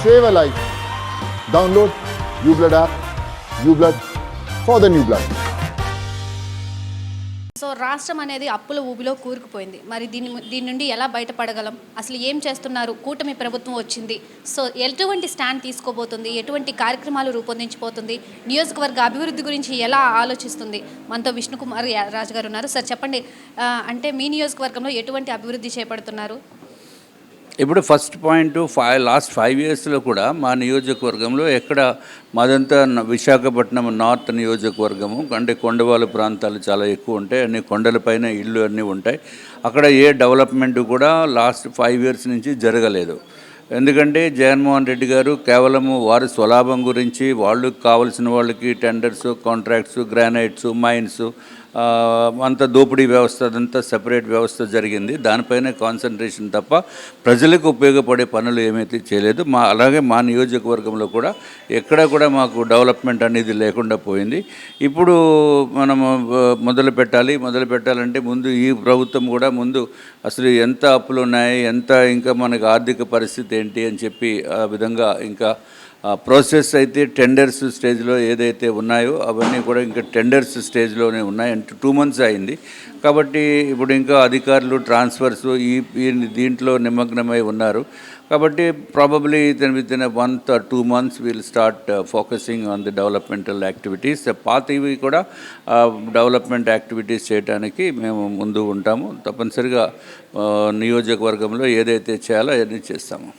Save a life. Download UBlood app. UBlood for the new blood. So రాష్ట్రం అనేది అప్పుల ఊబిలో కూరుకుపోయింది. మరి దీని నుండి ఎలా బయటపడగలం? అసలు ఏం చేస్తున్నారు? కూటమి ప్రభుత్వం వచ్చింది. సో ఎటువంటి స్టాండ్ తీసుకోబోతుంది? ఎటువంటి కార్యక్రమాలు రూపొందించబోతుంది? నియోజకవర్గ అభివృద్ధి గురించి ఎలా ఆలోచిస్తుంది? మనతో విష్ణుకుమార్ రాజు గారు ఉన్నారు. సార్ చెప్పండి, అంటే మీ నియోజకవర్గంలో ఎటువంటి అభివృద్ధి చేపడుతున్నారు? ఇప్పుడు ఫస్ట్ పాయింట్ లాస్ట్ 5 ఇయర్స్లో కూడా మా నియోజకవర్గంలో ఎక్కడ మాదంతా విశాఖపట్నం నార్త్ నియోజకవర్గము అంటే కొండవాళ్ళ ప్రాంతాలు చాలా ఎక్కువ ఉంటాయి, అన్ని కొండలపైన ఇళ్ళు అన్నీ ఉంటాయి. అక్కడ ఏ డెవలప్మెంట్ కూడా లాస్ట్ 5 ఇయర్స్ నుంచి జరగలేదు. ఎందుకంటే జగన్మోహన్ రెడ్డి గారు కేవలము వారి స్వలాభం గురించి వాళ్ళు కావలసిన వాళ్ళకి టెండర్స్, కాంట్రాక్ట్స్, గ్రానైట్స్, మైన్స్ అంత దోపిడీ వ్యవస్థ అదంతా సెపరేట్ వ్యవస్థ జరిగింది. దానిపైనే కాన్సన్ట్రేషన్ తప్ప ప్రజలకు ఉపయోగపడే పనులు ఏమైతే చేయలేదు. అలాగే మా నియోజకవర్గంలో కూడా ఎక్కడ కూడా మాకు డెవలప్మెంట్ అనేది లేకుండా పోయింది. ఇప్పుడు మనము మొదలు పెట్టాలంటే ముందు ఈ ప్రభుత్వం కూడా ముందు అసలు ఎంత అప్పులు ఉన్నాయి, ఎంత ఇంకా మనకు ఆర్థిక పరిస్థితి ఏంటి అని చెప్పి ఆ విధంగా ఇంకా ప్రాసెస్ అయితే టెండర్స్ స్టేజ్లో ఏదైతే ఉన్నాయో అవన్నీ కూడా ఇంకా టెండర్స్ స్టేజ్లోనే ఉన్నాయి. అంటే 2 months అయింది కాబట్టి ఇప్పుడు ఇంకా అధికారులు ట్రాన్స్ఫర్స్ దీంట్లో నిమగ్నమై ఉన్నారు. కాబట్టి probably with in 1 or 2 months will start focusing on the developmental activities. పాతవి కూడా డెవలప్మెంట్ యాక్టివిటీస్ చేయడానికి మేము ముందు ఉంటాము. తప్పనిసరిగా నియోజకవర్గంలో ఏదైతే చేయాలో అవన్నీ చేస్తాము.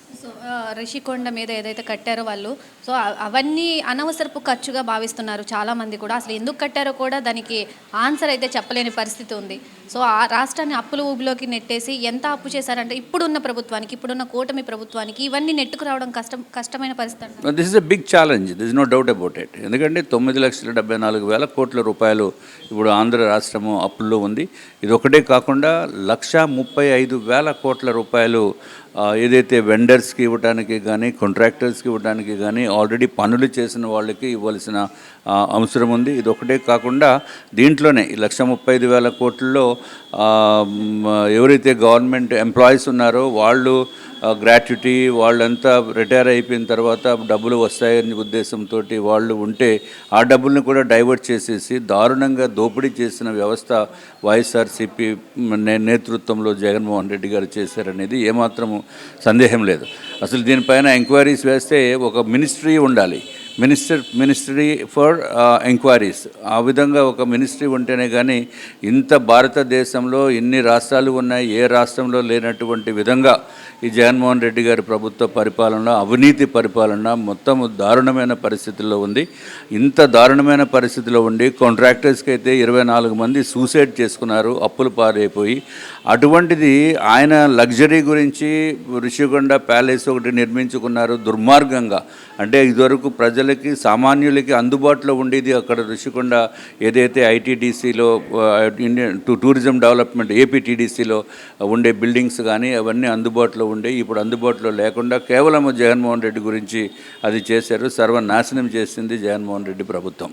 రిషికొండ మీద ఏదైతే కట్టారో వాళ్ళు, సో అవన్నీ అనవసరపు ఖర్చుగా భావిస్తున్నారు చాలామంది కూడా. అసలు ఎందుకు కట్టారో కూడా దానికి ఆన్సర్ అయితే చెప్పలేని పరిస్థితి ఉంది. సో ఆ రాష్ట్రాన్ని అప్పుల ఊబిలోకి నెట్టేసి ఎంత అప్పు చేశారంటే ఇప్పుడున్న కూటమి ప్రభుత్వానికి ఇవన్నీ నెట్టుకు రావడం కష్టమైన పరిస్థితి. This is a big challenge, this is no doubt about it. ఎందుకంటే 9,74,000 కోట్ల రూపాయలు ఇప్పుడు ఆంధ్ర రాష్ట్రము అప్పుల్లో ఉంది. ఇది ఒకటే కాకుండా 1,35,000 కోట్ల రూపాయలు ఏదైతే వెండర్స్కి ఇవ్వడానికి కానీ కాంట్రాక్టర్స్కి ఇవ్వడానికి కానీ ఆల్రెడీ పనులు చేసిన వాళ్ళకి ఇవ్వాల్సిన అవసరం ఉంది. ఇది ఒకటే కాకుండా దీంట్లోనే 1,35,000 కోట్లలో ఎవరైతే గవర్నమెంట్ ఎంప్లాయీస్ ఉన్నారో వాళ్ళు గ్రాట్యుటీ వాళ్ళంతా రిటైర్ అయిపోయిన తర్వాత డబ్బులు వస్తాయనే ఉద్దేశంతో వాళ్ళు ఉంటే ఆ డబ్బుల్ని కూడా డైవర్ట్ చేసేసి దారుణంగా దోపిడీ చేసిన వ్యవస్థ వైఎస్ఆర్సీపీ నేతృత్వంలో జగన్మోహన్ రెడ్డి గారు చేశారనేది ఏమాత్రము సందేహం లేదు. అసలు దీనిపైన ఎంక్వైరీస్ వేస్తే ఒక మినిస్ట్రీ ఉండాలి, మినిస్ట్రీ ఫర్ ఎంక్వైరీస్. ఆ విధంగా ఒక మినిస్ట్రీ ఉంటేనే కానీ ఇంత భారతదేశంలో ఇన్ని రాష్ట్రాలు ఉన్నాయి, ఏ రాష్ట్రంలో లేనటువంటి విధంగా ఈ జగన్మోహన్ రెడ్డి గారి ప్రభుత్వ పరిపాలన, అవినీతి పరిపాలన మొత్తం దారుణమైన పరిస్థితుల్లో ఉంది. ఇంత దారుణమైన పరిస్థితిలో ఉండి కాంట్రాక్టర్స్కి అయితే 24 మంది సూసైడ్ చేసుకున్నారు అప్పులు పారైపోయి. అటువంటిది ఆయన లగ్జరీ గురించి రిషికొండ ప్యాలెస్ ఒకటి నిర్మించుకున్నారు దుర్మార్గంగా. అంటే ఇదివరకు ప్రజలకి సామాన్యులకి అందుబాటులో ఉండేది అక్కడ రిషికొండ ఏదైతే ఐటీడీసీలో ఇండియన్ టూరిజం డెవలప్మెంట్ ఏపీటీడీసీలో ఉండే బిల్డింగ్స్ కానీ అవన్నీ అందుబాటులో ఉండే ఇప్పుడు అందుబాటులో లేకుండా కేవలం జగన్మోహన్ రెడ్డి గురించి అది చేశారు. సర్వనాశనం చేసింది జగన్మోహన్ రెడ్డి ప్రభుత్వం.